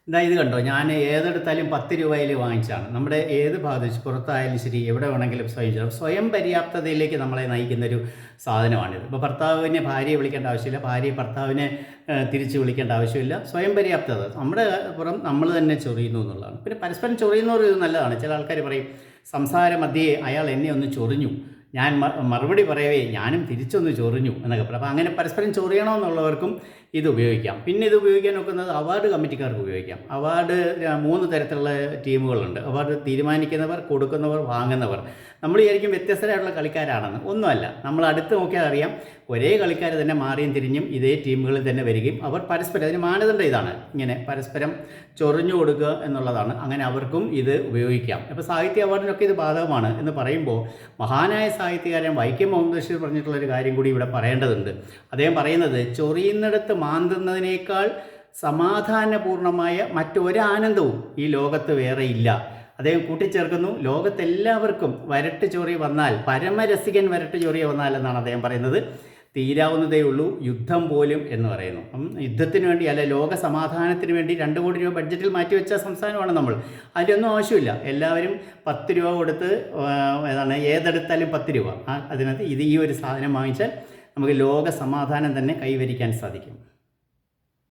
ഇതാ ഇത് കണ്ടോ, ഞാൻ ഏതെടുത്താലും 10 രൂപയിൽ വാങ്ങിച്ചാണ്. നമ്മുടെ ഏത് ഭാഗത്ത് പുറത്തായാലും ശരി, എവിടെ വേണമെങ്കിലും സ്വയം പര്യാപ്തതയിലേക്ക് നമ്മളെ നയിക്കുന്നൊരു സാധനമാണിത്. ഇപ്പോൾ ഭർത്താവിനെ ഭാര്യയെ വിളിക്കേണ്ട ആവശ്യമില്ല, ഭാര്യയെ ഭർത്താവിനെ തിരിച്ച് വിളിക്കേണ്ട ആവശ്യമില്ല. സ്വയം പര്യാപ്തത നമ്മുടെ പുറം നമ്മൾ തന്നെ ചൊറിയുന്നു എന്നുള്ളതാണ്. പിന്നെ പരസ്പരം ചൊറിയുന്നവർ ഇത് നല്ലതാണ്. ചില ആൾക്കാർ പറയും, സംസാര മധ്യേ അയാൾ എന്നെ ഒന്ന് ചൊറിഞ്ഞു, ഞാൻ മറുപടി പറയവേ ഞാനും തിരിച്ചൊന്ന് ചൊറിഞ്ഞു എന്നൊക്കെ പറയും. അപ്പോൾ അങ്ങനെ പരസ്പരം ചൊറിയണമെന്നുള്ളവർക്കും ഇത് ഉപയോഗിക്കാം. പിന്നെ ഇത് ഉപയോഗിക്കാൻ ഒക്കുന്നത് അവാർഡ് കമ്മിറ്റിക്കാർക്ക് ഉപയോഗിക്കാം. അവാർഡ് 3 തരത്തിലുള്ള ടീമുകളുണ്ട്. അവാർഡ് തീരുമാനിക്കുന്നവർ, കൊടുക്കുന്നവർ, വാങ്ങുന്നവർ. നമ്മൾ വിചാരിക്കും വ്യത്യസ്തരായിട്ടുള്ള കളിക്കാരാണെന്ന്. ഒന്നുമല്ല, നമ്മൾ അടുത്ത് നോക്കിയാൽ അറിയാം, ഒരേ കളിക്കാർ തന്നെ മാറിയും തിരിഞ്ഞും ഇതേ ടീമുകളിൽ തന്നെ വരികയും അവർ പരസ്പരം, അതിന് മാനദണ്ഡം ഇതാണ്, ഇങ്ങനെ പരസ്പരം ചൊറിഞ്ഞു കൊടുക്കുക എന്നുള്ളതാണ്. അങ്ങനെ അവർക്കും ഇത് ഉപയോഗിക്കാം. അപ്പോൾ സാഹിത്യ അവാർഡിനൊക്കെ ഇത് ബാധകമാണ് എന്ന് പറയുമ്പോൾ മഹാനായ സാഹിത്യകാരൻ വൈക്കം മുഹമ്മദ് ബഷീർ പറഞ്ഞിട്ടുള്ളൊരു കാര്യം കൂടി ഇവിടെ പറയേണ്ടതുണ്ട്. അദ്ദേഹം പറയുന്നത്, ചൊറിയുന്നിടത്ത് മാന്തുന്നതിനേക്കാൾ സമാധാനപൂർണമായ മറ്റൊരാനന്ദവും ഈ ലോകത്ത് വേറെ ഇല്ല. അദ്ദേഹം കൂട്ടിച്ചേർക്കുന്നു, ലോകത്തെല്ലാവർക്കും വരട്ട് ചൊറി വന്നാൽ, പരമരസികൻ വരട്ട് ചൊറി വന്നാൽ എന്നാണ് അദ്ദേഹം പറയുന്നത്, തീരാവുന്നതേ ഉള്ളൂ യുദ്ധം പോലും എന്ന് പറയുന്നു. യുദ്ധത്തിന് വേണ്ടി, അല്ല ലോക സമാധാനത്തിന് വേണ്ടി 2 കോടി രൂപ ബഡ്ജറ്റിൽ മാറ്റിവെച്ച സംസ്ഥാനമാണ് നമ്മൾ. അതിൻ്റെ ഒന്നും ആവശ്യമില്ല. എല്ലാവരും 10 രൂപ കൊടുത്ത് ഏതെടുത്താലും 10 രൂപ, അതിനകത്ത് ഈ ഒരു സാധനം വാങ്ങിച്ചാൽ നമുക്ക് ലോക സമാധാനം തന്നെ കൈവരിക്കാൻ സാധിക്കും.